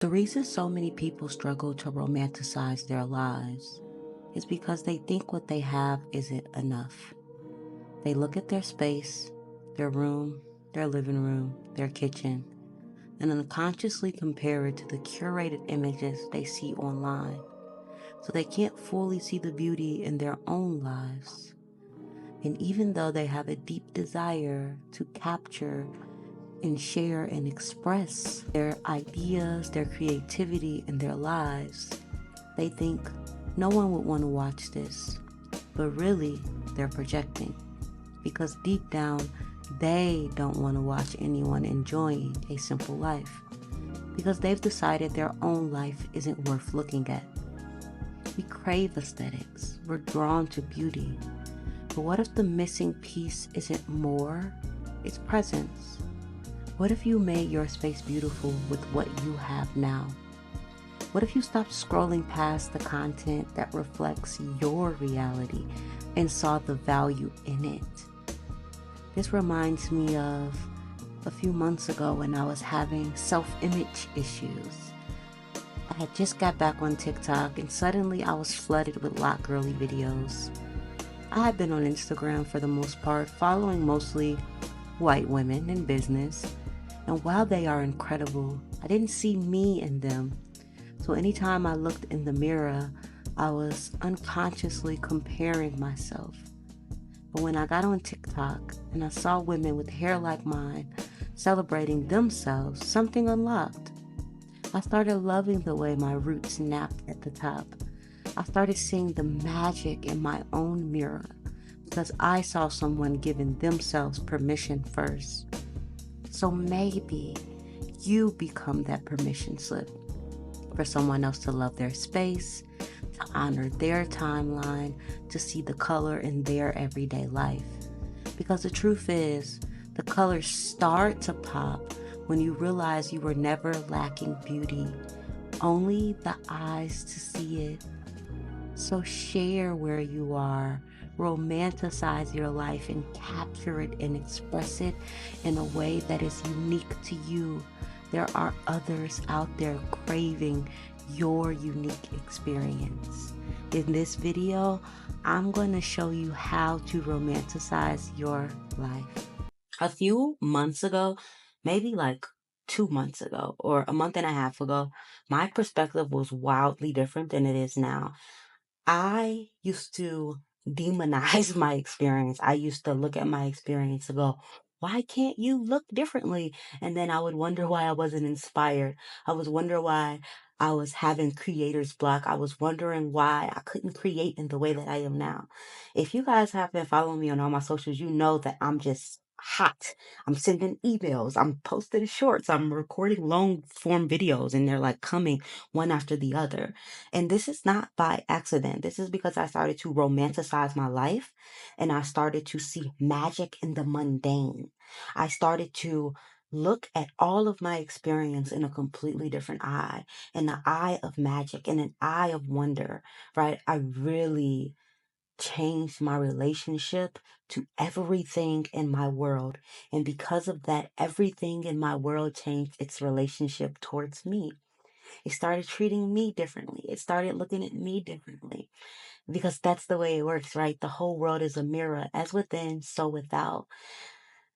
The reason so many people struggle to romanticize their lives is because they think what they have isn't enough. They look at their space, their room, their living room, their kitchen, and unconsciously compare it to the curated images they see online. So they can't fully see the beauty in their own lives. And even though they have a deep desire to capture and share and express their ideas, their creativity, and their lives, they think no one would want to watch this. But really, they're projecting because deep down, they don't want to watch anyone enjoying a simple life because they've decided their own life isn't worth looking at. We crave aesthetics, we're drawn to beauty. But what if the missing piece isn't more? It's presence. What if you made your space beautiful with what you have now? What if you stopped scrolling past the content that reflects your reality and saw the value in it? This reminds me of a few months ago when I was having self-image issues. I had just got back on TikTok and suddenly I was flooded with lot girly videos. I had been on Instagram for the most part, following mostly white women in business. And while they are incredible, I didn't see me in them. So anytime I looked in the mirror, I was unconsciously comparing myself. But when I got on TikTok and I saw women with hair like mine celebrating themselves, something unlocked. I started loving the way my roots napped at the top. I started seeing the magic in my own mirror because I saw someone giving themselves permission first. So maybe you become that permission slip for someone else to love their space, to honor their timeline, to see the color in their everyday life. Because the truth is, the colors start to pop when you realize you were never lacking beauty, only the eyes to see it. So share where you are, romanticize your life and capture it and express it in a way that is unique to you. There are others out there craving your unique experience. In this video, I'm going to show you how to romanticize your life. A few months ago, maybe like 2 months ago or a month and a half ago, my perspective was wildly different than it is now. I used to demonize my experience. I used to look at my experience and go, why can't you look differently? And then I would wonder why I wasn't inspired. I was wonder why I was having creator's block. I was wondering why I couldn't create in the way that I am now. If you guys have been following me on all my socials, you know that I'm just hot. I'm sending emails. I'm posting shorts. I'm recording long form videos and they're like coming one after the other. And this is not by accident. This is because I started to romanticize my life and I started to see magic in the mundane. I started to look at all of my experience in a completely different eye, in the eye of magic, in an eye of wonder, right? I really changed my relationship to everything in my world. And because of that, everything in my world changed its relationship towards me. It started treating me differently. It started looking at me differently because that's the way it works, right? The whole world is a mirror, as within, so without.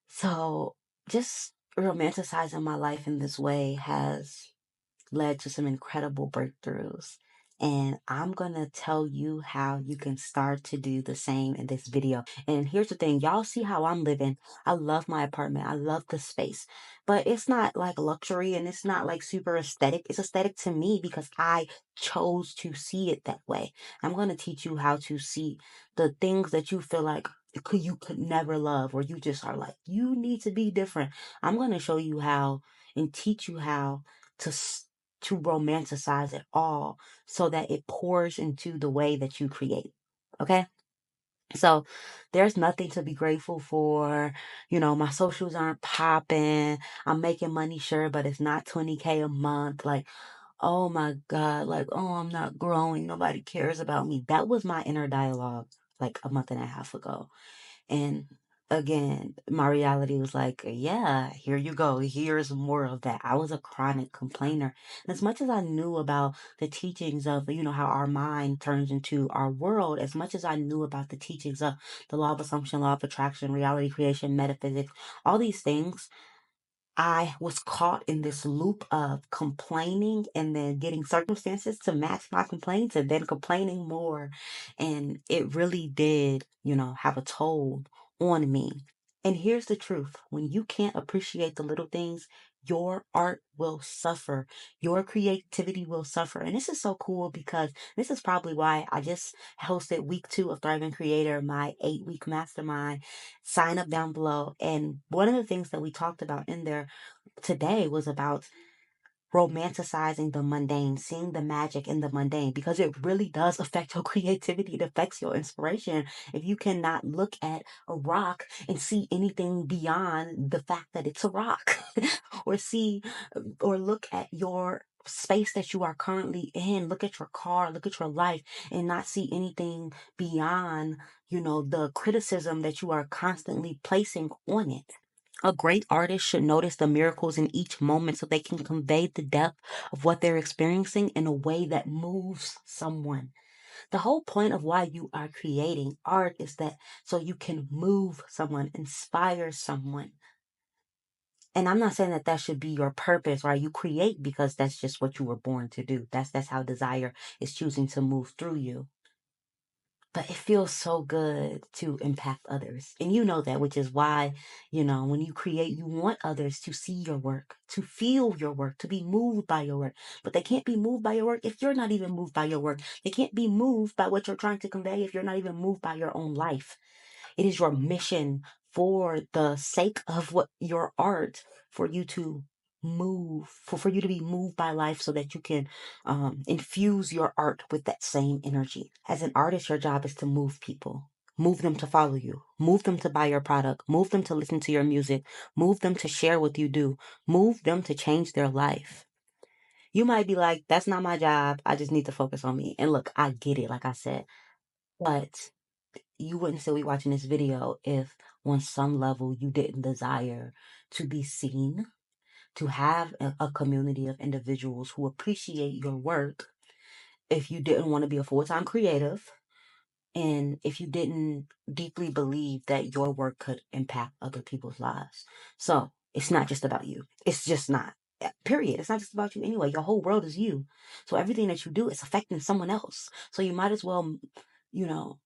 So just romanticizing my life in this way has led to some incredible breakthroughs. And I'm going to tell you how you can start to do the same in this video. And here's the thing, y'all see how I'm living. I love my apartment. I love the space, but it's not like luxury and it's not like super aesthetic. It's aesthetic to me because I chose to see it that way. I'm going to teach you how to see the things that you feel like you could never love, or you just are like, you need to be different. I'm going to show you how and teach you how to to romanticize it all so that it pours into the way that you create. Okay? So there's nothing to be grateful for. You know, my socials aren't popping. I'm making money, sure, but it's not 20K a month. Like, oh my God, like, oh, I'm not growing. Nobody cares about me. That was my inner dialogue like a month and a half ago. And again, my reality was like, yeah, here you go. Here's more of that. I was a chronic complainer. And as much as I knew about the teachings of, how our mind turns into our world, as much as I knew about the teachings of the law of assumption, law of attraction, reality creation, metaphysics, all these things, I was caught in this loop of complaining and then getting circumstances to match my complaints and then complaining more. And it really did, have a toll on me. And here's the truth: when you can't appreciate the little things, your art will suffer, your creativity will suffer. And this is so cool because this is probably why I just hosted week 2 of Thriving Creator, my 8-week mastermind. Sign up down below. And one of the things that we talked about in there today was about romanticizing the mundane, seeing the magic in the mundane, because it really does affect your creativity. It affects your inspiration. If you cannot look at a rock and see anything beyond the fact that it's a rock, or or look at your space that you are currently in, look at your car, look at your life, and not see anything beyond, the criticism that you are constantly placing on it. A great artist should notice the miracles in each moment so they can convey the depth of what they're experiencing in a way that moves someone. The whole point of why you are creating art is that so you can move someone, inspire someone. And I'm not saying that that should be your purpose, right? You create because that's just what you were born to do. That's how desire is choosing to move through you. But it feels so good to impact others. And you know that, which is why, when you create, you want others to see your work, to feel your work, to be moved by your work. But they can't be moved by your work if you're not even moved by your work. They can't be moved by what you're trying to convey if you're not even moved by your own life. It is your mission, for the sake of what your art, for you to for you to be moved by life so that you can infuse your art with that same energy. As an artist, your job is to move people. Move them to follow you. Move them to buy your product. Move them to listen to your music. Move them to share what you do. Move them to change their life. You might be like, that's not my job. I just need to focus on me. And look, I get it, like I said. But you wouldn't still be watching this video if on some level you didn't desire to be seen, to have a community of individuals who appreciate your work, if you didn't want to be a full-time creative, and if you didn't deeply believe that your work could impact other people's lives. So it's not just about you. It's just not. Period. It's not just about you anyway. Your whole world is you. So everything that you do is affecting someone else. So you might as well, you know,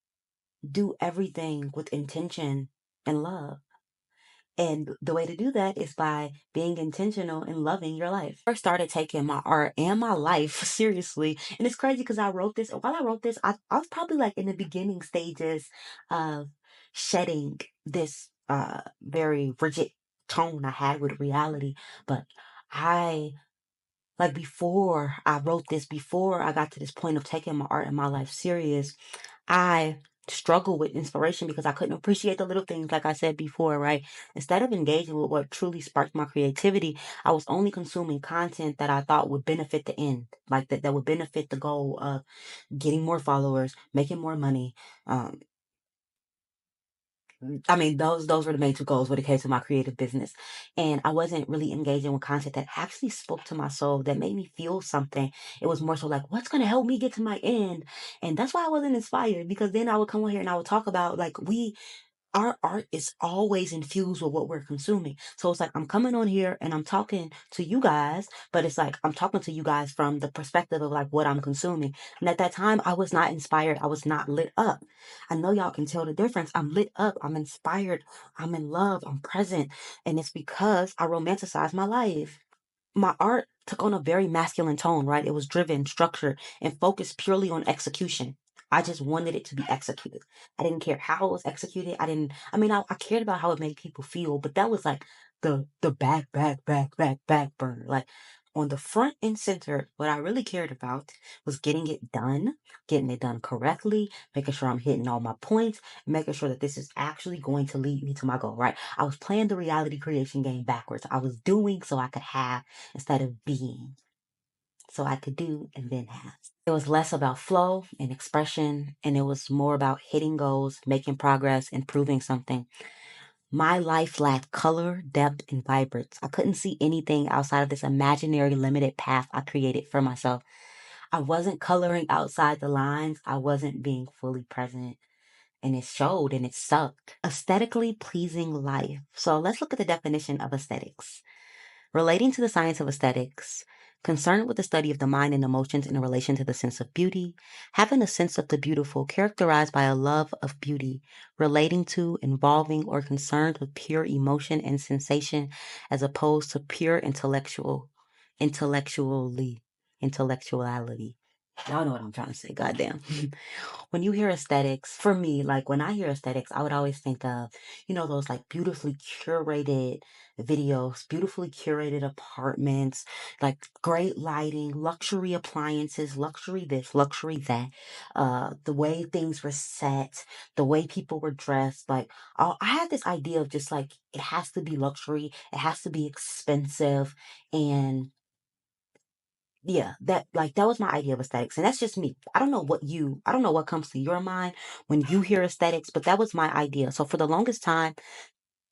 do everything with intention and love. And the way to do that is by being intentional and loving your life. I first started taking my art and my life seriously. And it's crazy because while I wrote this, I was probably like in the beginning stages of shedding this very rigid tone I had with reality. But I like before I wrote this, before I got to this point of taking my art and my life serious, I struggled with inspiration because I couldn't appreciate the little things, like I said before, right? Instead of engaging with what truly sparked my creativity, I was only consuming content that I thought would benefit the end, like that would benefit the goal of getting more followers, making more money, um, I mean, those were the main two goals when it came to my creative business. And I wasn't really engaging with content that actually spoke to my soul, that made me feel something. It was more so like, what's going to help me get to my end? And that's why I wasn't inspired, because then I would come on here and I would talk about like our art is always infused with what we're consuming. So it's like I'm coming on here and I'm talking to you guys, but it's like I'm talking to you guys from the perspective of like what I'm consuming. And at that time, I was not inspired. I was not lit up. I know y'all can tell the difference. I'm lit up. I'm inspired. I'm in love. I'm present. And it's because I romanticize my life. My art took on a very masculine tone, right? It was driven, structured, and focused purely on execution. I just wanted it to be executed. I didn't care how it was executed. I mean, I cared about how it made people feel, but that was like the back burner. Like on the front and center, what I really cared about was getting it done correctly, making sure I'm hitting all my points, making sure that this is actually going to lead me to my goal, right? I was playing the reality creation game backwards. I was doing so I could have instead of being. So I could do and then have. It was less about flow and expression, and it was more about hitting goals, making progress, and proving something. My life lacked color, depth, and vibrance. I couldn't see anything outside of this imaginary limited path I created for myself. I wasn't coloring outside the lines. I wasn't being fully present. And it showed and it sucked. Aesthetically pleasing life. So let's look at the definition of aesthetics. Relating to the science of aesthetics, concerned with the study of the mind and emotions in relation to the sense of beauty, having a sense of the beautiful characterized by a love of beauty, relating to, involving, or concerned with pure emotion and sensation as opposed to pure intellectuality. Y'all know what I'm trying to say, goddamn. When you hear aesthetics, for me, like when I hear aesthetics, I would always think of, those like beautifully curated videos, beautifully curated apartments, like great lighting, luxury appliances, luxury this, luxury that, the way things were set, the way people were dressed. Like, I had this idea of just like, it has to be luxury, it has to be expensive. And yeah, that was my idea of aesthetics. And that's just me. I don't know what comes to your mind when you hear aesthetics, but that was my idea. So for the longest time,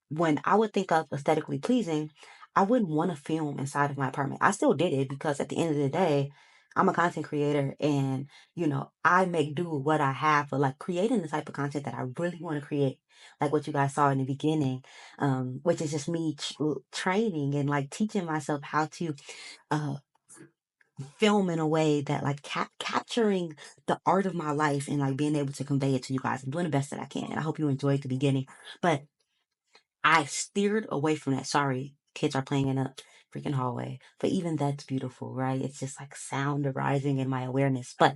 when I would think of aesthetically pleasing, I wouldn't want to film inside of my apartment. I still did it because at the end of the day, I'm a content creator and, I make do with what I have, but like creating the type of content that I really want to create, like what you guys saw in the beginning, which is just me training and like teaching myself how to uh, film in a way that like capturing the art of my life and like being able to convey it to you guys. I'm doing the best that I can. And I hope you enjoyed the beginning. But I steered away from that. Sorry, kids are playing in a freaking hallway. But even that's beautiful, right? It's just like sound arising in my awareness. But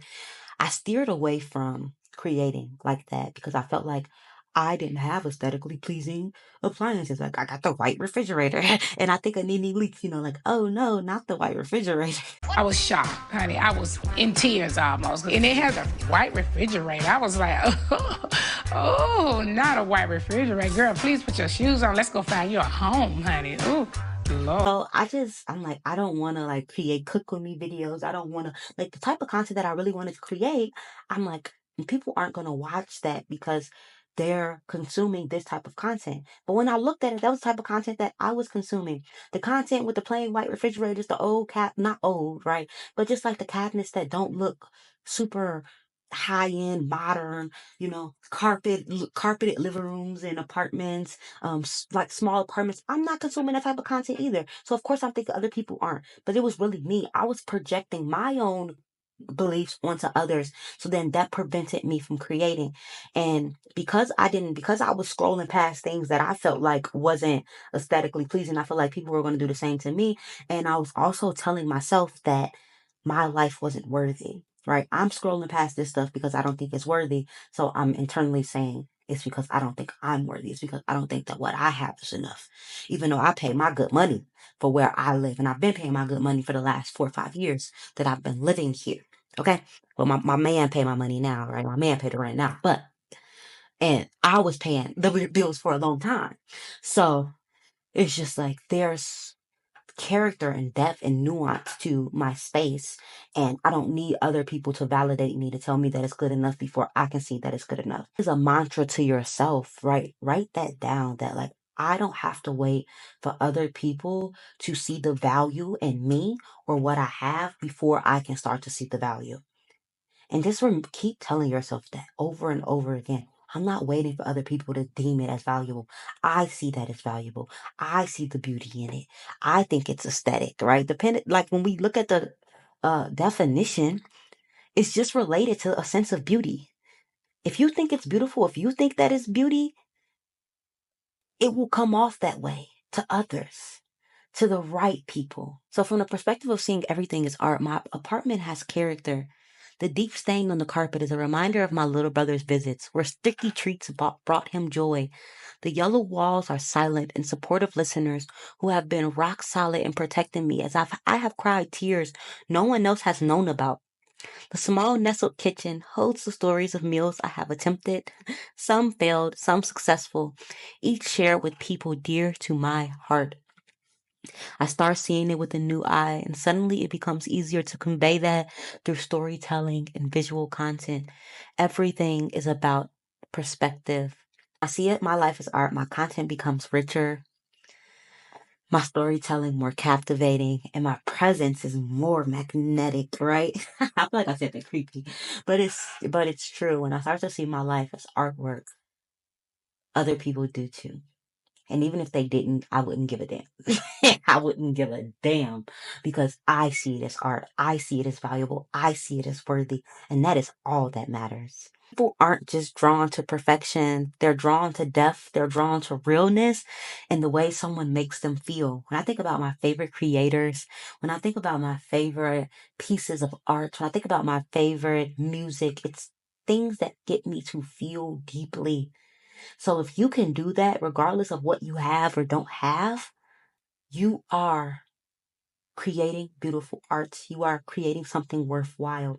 I steered away from creating like that because I felt like I didn't have aesthetically pleasing appliances. Like I got the white refrigerator. And I think a Nene leaks, like, oh no, not the white refrigerator. I was shocked, honey. I was in tears almost. And it has a white refrigerator. I was like, oh, not a white refrigerator. Girl, please put your shoes on. Let's go find you a home, honey. Ooh, Lord. So I'm like, I don't want to like create cook with me videos. I don't want to like the type of content that I really wanted to create. I'm like, people aren't going to watch that because they're consuming this type of content. But when I looked at it, that was the type of content that I was consuming. The content with the plain white refrigerators, the old not old, right? But just like the cabinets that don't look super high end, modern, carpeted living rooms and apartments, like small apartments. I'm not consuming that type of content either. So of course I'm thinking other people aren't. But it was really me. I was projecting my own beliefs onto others. So then that prevented me from creating. And because I was scrolling past things that I felt like wasn't aesthetically pleasing, I felt like people were going to do the same to me. And I was also telling myself that my life wasn't worthy. Right. I'm scrolling past this stuff because I don't think it's worthy. So I'm internally saying it's because I don't think I'm worthy. It's because I don't think that what I have is enough. Even though I pay my good money for where I live. And I've been paying my good money for the last 4 or 5 years that I've been living here. Okay. Well, my man pay my money now, right? My man paid the rent now. And I was paying the bills for a long time. So it's just like there's character and depth and nuance to my space. And I don't need other people to validate me to tell me that it's good enough before I can see that it's good enough. It's a mantra to yourself, right? Write that down that like, I don't have to wait for other people to see the value in me or what I have before I can start to see the value. And just keep telling yourself that over and over again. I'm not waiting for other people to deem it as valuable. I see that as valuable. I see the beauty in it. I think it's aesthetic, right? Like when we look at the definition, it's just related to a sense of beauty. If you think it's beautiful, if you think that it's beauty, it will come off that way to others, to the right people. So from the perspective of seeing everything as art, my apartment has character. The deep stain on the carpet is a reminder of my little brother's visits, where sticky treats brought him joy. The yellow walls are silent and supportive listeners who have been rock solid in protecting me as I have cried tears no one else has known about. The small nestled kitchen holds the stories of meals I have attempted, some failed, some successful, each shared with people dear to my heart. I start seeing it with a new eye, and suddenly it becomes easier to convey that through storytelling and visual content. Everything is about perspective. I see it, my life as art, my content becomes richer, my storytelling more captivating, and my presence is more magnetic, right? I feel like I said that creepy, but it's true. When I start to see my life as artwork, other people do too. And even if they didn't, I wouldn't give a damn. I wouldn't give a damn because I see it as art. I see it as valuable. I see it as worthy. And that is all that matters. People aren't just drawn to perfection, they're drawn to depth, they're drawn to realness and the way someone makes them feel. When I think about my favorite creators, when I think about my favorite pieces of art, when I think about my favorite music, it's things that get me to feel deeply. So if you can do that, regardless of what you have or don't have, you are creating beautiful art. You are creating something worthwhile,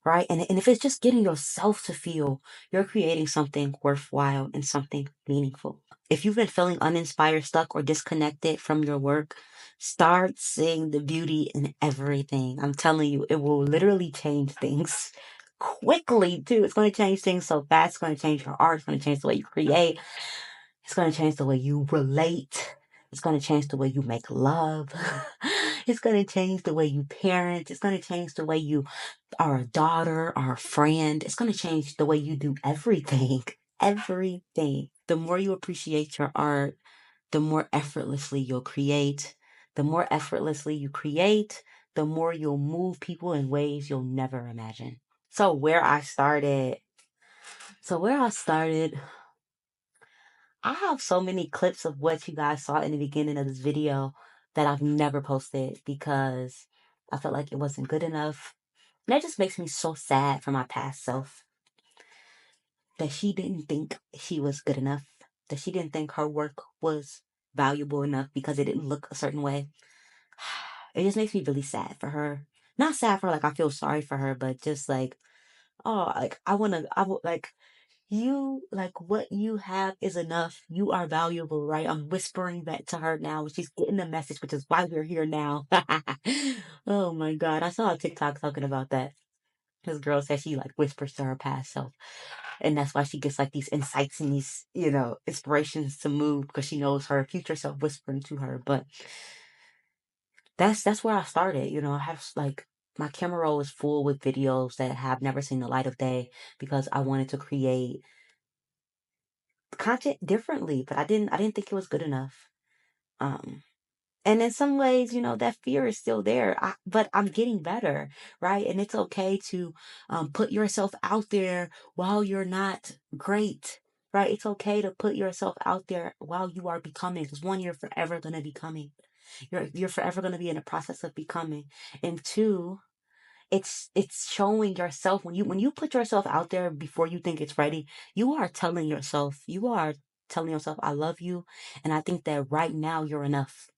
right? And if it's just getting yourself to feel, you're creating something worthwhile and something meaningful. If you've been feeling uninspired, stuck, or disconnected from your work, start seeing the beauty in everything. I'm telling you, it will literally change things quickly, too. It's going to change things so fast. It's going to change your art. It's going to change the way you create. It's going to change the way you relate. It's going to change the way you make love. It's going to change the way you parent. It's going to change the way you are a daughter or a friend. It's going to change the way you do everything. Everything. The more you appreciate your art, the more effortlessly you'll create. The more effortlessly you create, the more you'll move people in ways you'll never imagine. So, where I started. Where I started, I have so many clips of what you guys saw in the beginning of this video that I've never posted because I felt like it wasn't good enough. And that just makes me so sad for my past self that she didn't think she was good enough, that she didn't think her work was valuable enough because it didn't look a certain way. It just makes me really sad for her. Not sad for her, like I feel sorry for her, but just like, oh, like like, you, like, what you have is enough. You are valuable, right? I'm whispering that to her now. She's getting the message, which is why we're here now. Oh my God. I saw a TikTok talking about that. This girl said she like whispers to her past self. And that's why she gets like these insights and these, inspirations to move because she knows her future self whispering to her. But that's where I started. I have like my camera roll is full with videos that have never seen the light of day because I wanted to create content differently, but I didn't think it was good enough. Um, and in some ways, that fear is still there, but I'm getting better, right? And it's okay to put yourself out there while you're not great, right? It's okay to put yourself out there while you are becoming, because one, you're forever going to be coming. You're forever going to be in the process of becoming. And two, it's showing yourself when you put yourself out there before you think it's ready, you are telling yourself I love you, and I think that right now you're enough.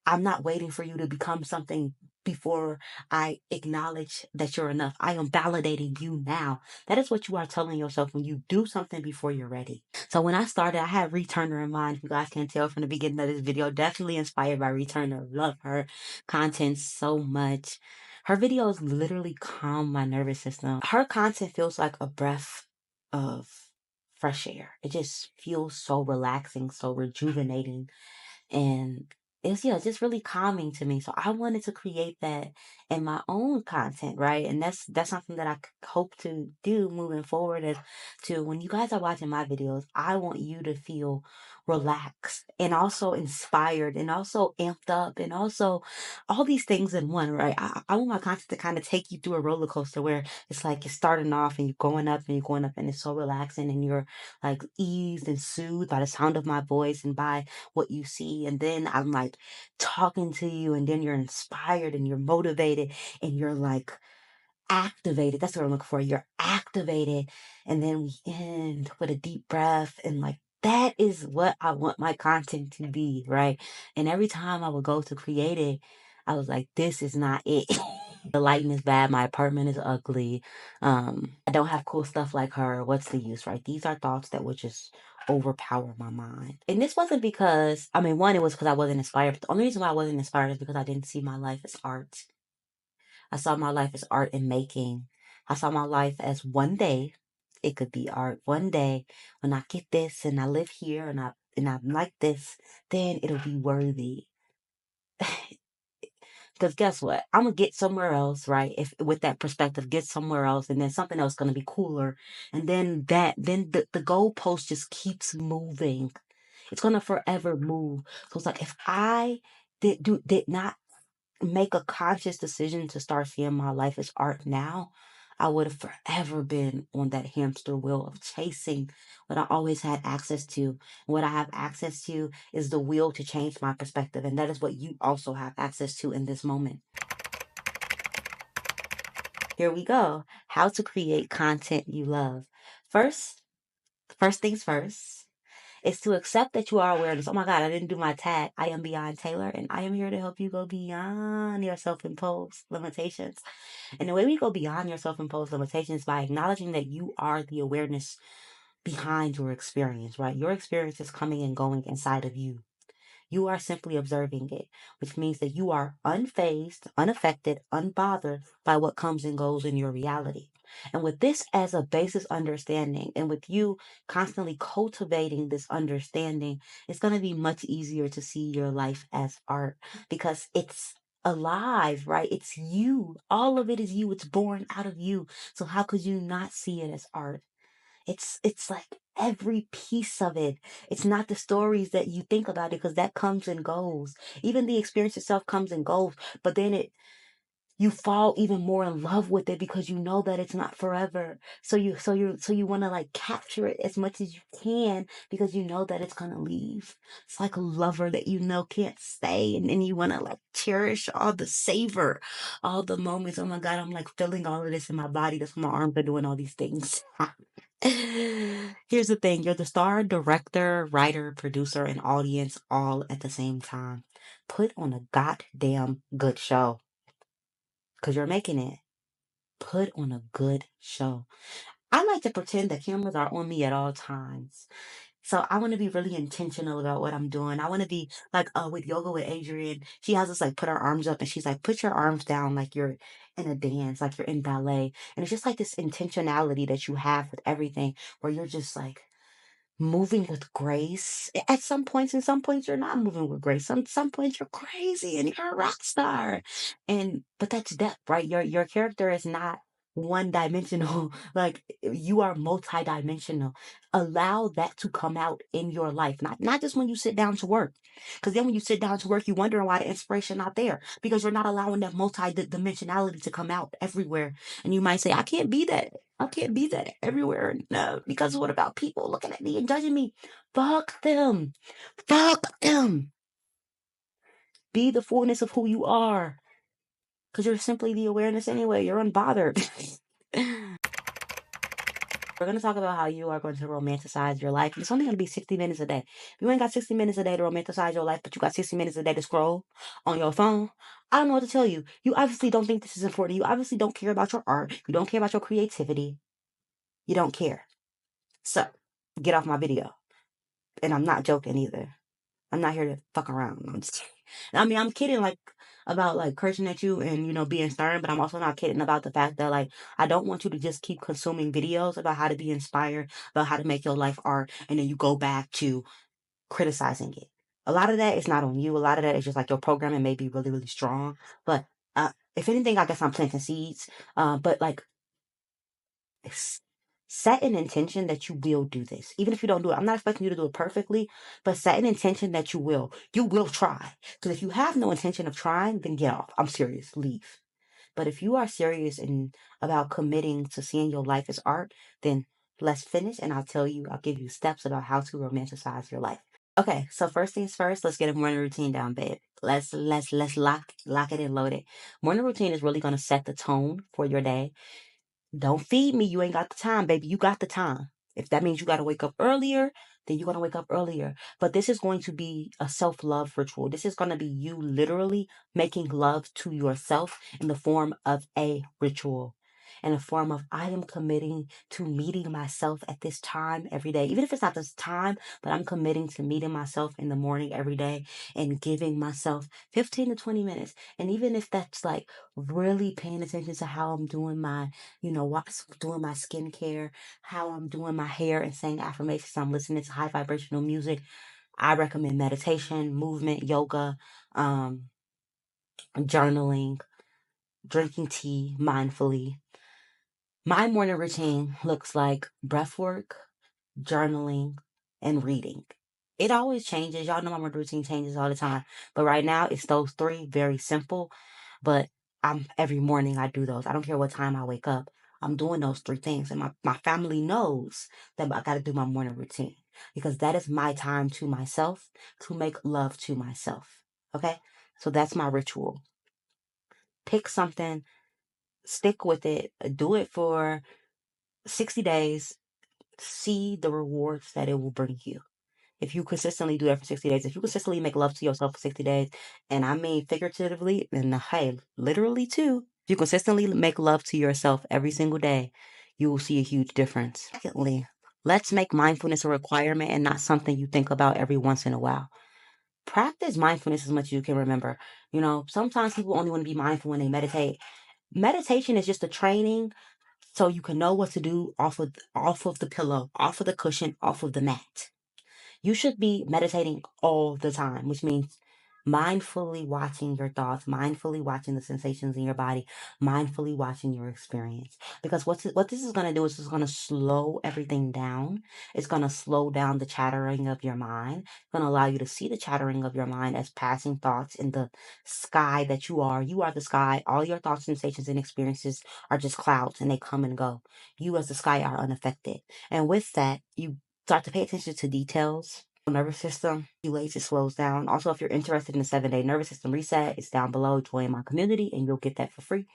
I'm not waiting for you to become something before I acknowledge that you're enough. I am validating you now. That is what you are telling yourself when you do something before you're ready. So when I started, I had Returner in mind. If you guys can tell from the beginning of this video, definitely inspired by Returner. Love her content so much. Her videos literally calm my nervous system. Her content feels like a breath of fresh air. It just feels so relaxing, so rejuvenating, and it's, yeah, just really calming to me. So I wanted to create that in my own content, right? And that's something that I hope to do moving forward, is to, when you guys are watching my videos, I want you to feel relaxed and also inspired and also amped up and also all these things in one, right? I want my content to kind of take you through a roller coaster where it's like you're starting off and you're going up and you're going up and it's so relaxing and you're like eased and soothed by the sound of my voice and by what you see. And then I'm like talking to you, and then you're inspired and you're motivated and you're like activated. That's what I'm looking for. You're activated. And then we end with a deep breath. And like, that is what I want my content to be, right? And every time I would go to create it, I was like, this is not it. The lighting is bad. My apartment is ugly. I don't have cool stuff like her. What's the use, right? These are thoughts that would just overpower my mind. And this wasn't because, I mean, one, it was because I wasn't inspired. But the only reason why I wasn't inspired is because I didn't see my life as art. I saw my life as art and making. I saw my life as one day It could be art. One day when I get this and I live here and I'm like this, then it'll be worthy. Because guess what? I'm gonna get somewhere else, right? If with that perspective, get somewhere else, and then something else gonna be cooler, and then the goalpost just keeps moving. It's gonna forever move. So it's like if I did not make a conscious decision to start seeing my life as art now, I would have forever been on that hamster wheel of chasing what I always had access to. What I have access to is the will to change my perspective, and that is what you also have access to in this moment. Here we go. How to create content you love. First, first things first is to accept that you are awareness. Oh my God, I didn't do my tag. I am Beyond Taylor, and I am here to help you go beyond your self-imposed limitations. And the way we go beyond your self-imposed limitations by acknowledging that you are the awareness behind your experience, right? Your experience is coming and going inside of you. You are simply observing it, which means that you are unfazed, unaffected, unbothered by what comes and goes in your reality. And with this as a basis understanding, and with you constantly cultivating this understanding, it's going to be much easier to see your life as art because it's alive, right? It's you. All of it is you. It's born out of you. So how could you not see it as art? It's like every piece of it. It's not the stories that you think about it because that comes and goes. Even the experience itself comes and goes, but then you fall even more in love with it because you know that it's not forever. So you want to like capture it as much as you can because you know that it's gonna leave. It's like a lover that you know can't stay, and then you want to like cherish all the savor, all the moments. Oh my God, I'm like feeling all of this in my body. That's why my arms are doing all these things. Here's the thing, you're the star, director, writer, producer, and audience all at the same time. Put on a goddamn good show because you're making it. Put on a good show. I like to pretend that cameras are on me at all times. So I want to be really intentional about what I'm doing. I want to be like with yoga with Adrienne. She has us like put our arms up and she's like, put your arms down like you're in a dance, like you're in ballet. And it's just like this intentionality that you have with everything where you're just like moving with grace at some points, and some points you're not moving with grace, some points you're crazy and you're a rock star, and but that's depth, right? Your character is not one dimensional. Like you are multi-dimensional. Allow that to come out in your life, not just when you sit down to work, because then when you sit down to work you wonder why the inspiration not there because you're not allowing that multi-dimensionality to come out everywhere. And you might say, I can't be that everywhere. No, because what about people looking at me and judging me? Fuck them. Fuck them. Be the fullness of who you are. Because you're simply the awareness anyway. You're unbothered. We're going to talk about how you are going to romanticize your life. It's only going to be 60 minutes a day. If you ain't got 60 minutes a day to romanticize your life, but you got 60 minutes a day to scroll on your phone, I don't know what to tell you. You obviously don't think this is important. You obviously don't care about your art. You don't care about your creativity. You don't care. So, get off my video. And I'm not joking either. I'm not here to fuck around. I'm just kidding. I mean, I'm kidding like about like cursing at you and being stern, but I'm also not kidding about the fact that like I don't want you to just keep consuming videos about how to be inspired, about how to make your life art, and then you go back to criticizing it. A lot of that is not on you. A lot of that is just like your programming may be really, really strong. But if anything, I guess I'm planting seeds. But like set an intention that you will do this. Even if you don't do it, I'm not expecting you to do it perfectly, but set an intention that you will. You will try. Because if you have no intention of trying, then get off. I'm serious. Leave. But if you are serious and about committing to seeing your life as art, then let's finish and I'll give you steps about how to romanticize your life. Okay, so first things first, let's get a morning routine down, babe. Let's lock it and load it. Morning routine is really gonna set the tone for your day. Don't feed me. You ain't got the time, baby. You got the time. If that means you got to wake up earlier, then you're going to wake up earlier. But this is going to be a self love ritual. This is going to be you literally making love to yourself in the form of a ritual. in a form of I am committing to meeting myself at this time every day. Even if it's not this time, but I'm committing to meeting myself in the morning every day and giving myself 15 to 20 minutes. And even if that's like really paying attention to how I'm doing my, what's doing my skincare, how I'm doing my hair and saying affirmations, I'm listening to high vibrational music. I recommend meditation, movement, yoga, um, journaling, drinking tea mindfully. My morning routine looks like breath work, journaling, and reading. It always changes. Y'all know my morning routine changes all the time. But right now, it's those three, very simple. But every morning I do those. I don't care what time I wake up. I'm doing those three things. And my family knows that I got to do my morning routine because that is my time to myself to make love to myself. Okay? So that's my ritual. Pick something, stick with it, do it for 60 days, see the rewards that it will bring you. If you consistently do that for 60 days, if you consistently make love to yourself for 60 days, and I mean figuratively and hey, literally too, if you consistently make love to yourself every single day, you will see a huge difference. Secondly, let's make mindfulness a requirement and not something you think about every once in a while. Practice mindfulness as much as you can remember. Sometimes people only want to be mindful when they meditate. Meditation is just a training so you can know what to do off of the pillow, off of the cushion, off of the mat. You should be meditating all the time, which means mindfully watching your thoughts, mindfully watching the sensations in your body, mindfully watching your experience. Because what this is going to do is it's going to slow everything down. It's going to slow down the chattering of your mind. It's going to allow you to see the chattering of your mind as passing thoughts in the sky that you are. You are the sky. All your thoughts, sensations, and experiences are just clouds and they come and go. You as the sky are unaffected. And with that, you start to pay attention to details. Nervous system regulates, it slows down. Also, if you're interested in the 7-day nervous system reset, it's down below. Join my community and you'll get that for free.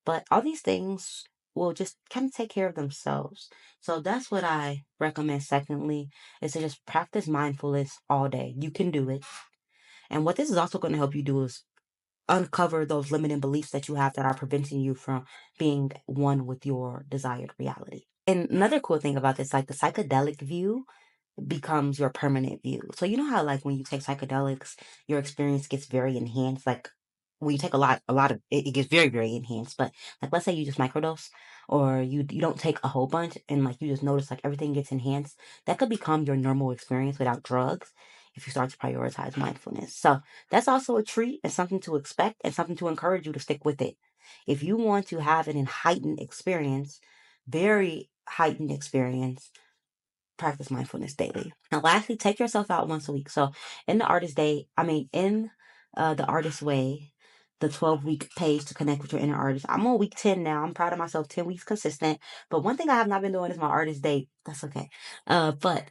But all these things will just kind of take care of themselves. So that's what I recommend. Secondly, is to just practice mindfulness all day. You can do it. And what this is also going to help you do is uncover those limiting beliefs that you have that are preventing you from being one with your desired reality. And another cool thing about this, like the psychedelic view becomes your permanent view. So you know how like when you take psychedelics, your experience gets very enhanced. Like when you take a lot of it, it gets very, very enhanced. But like let's say you just microdose or you don't take a whole bunch and like you just notice like everything gets enhanced. That could become your normal experience without drugs if you start to prioritize mindfulness. So that's also a treat and something to expect and something to encourage you to stick with it. If you want to have an heightened experience, very heightened experience, practice mindfulness daily. Now, lastly, take yourself out once a week. So, in the artist day, in the artist way, the 12-week page to connect with your inner artist. I'm on week 10 now. I'm proud of myself, 10 weeks consistent. But one thing I have not been doing is my artist date. That's okay. But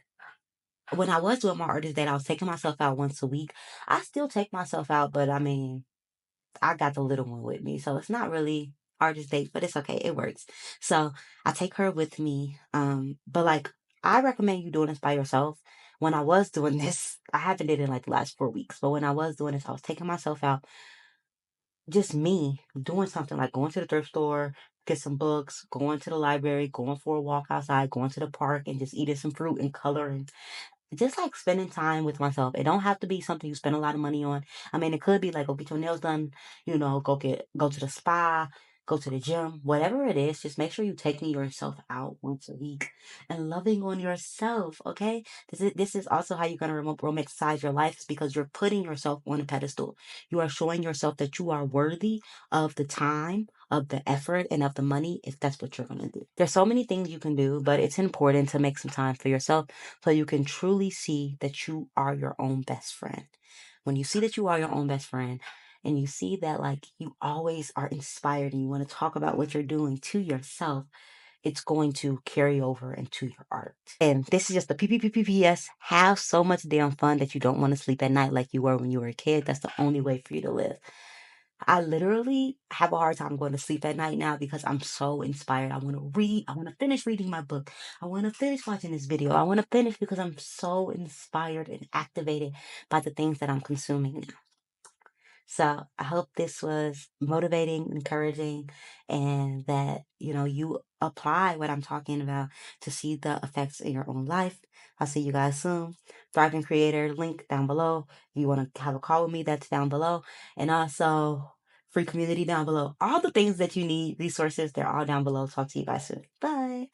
when I was doing my artist date, I was taking myself out once a week. I still take myself out, but I got the little one with me, so it's not really artist date, but it's okay. It works. So I take her with me. But like I recommend you doing this by yourself. When I was doing this, I haven't did it in like the last 4 weeks, but when I was doing this, I was taking myself out, just me doing something like going to the thrift store, get some books, going to the library, going for a walk outside, going to the park, and just eating some fruit and coloring, just like spending time with myself. It don't have to be something you spend a lot of money on. It could be like go get your nails done, go to the spa, go to the gym, whatever it is. Just make sure you taking yourself out once a week and loving on yourself. Okay, this is also how you're gonna romanticize your life, is because you're putting yourself on a pedestal. You are showing yourself that you are worthy of the time, of the effort, and of the money if that's what you're gonna do. There's so many things you can do, but it's important to make some time for yourself so you can truly see that you are your own best friend. When you see that you are your own best friend and you see that like you always are inspired and you want to talk about what you're doing to yourself, it's going to carry over into your art. And this is just the PPPPPS. Have so much damn fun that you don't want to sleep at night like you were when you were a kid. That's the only way for you to live. I literally have a hard time going to sleep at night now because I'm so inspired. I want to read. I want to finish reading my book. I want to finish watching this video. I want to finish because I'm so inspired and activated by the things that I'm consuming now. So I hope this was motivating, encouraging, and that, you apply what I'm talking about to see the effects in your own life. I'll see you guys soon. Thriving Creator, link down below. If you want to have a call with me, that's down below. And also, free community down below. All the things that you need, resources, they're all down below. Talk to you guys soon. Bye.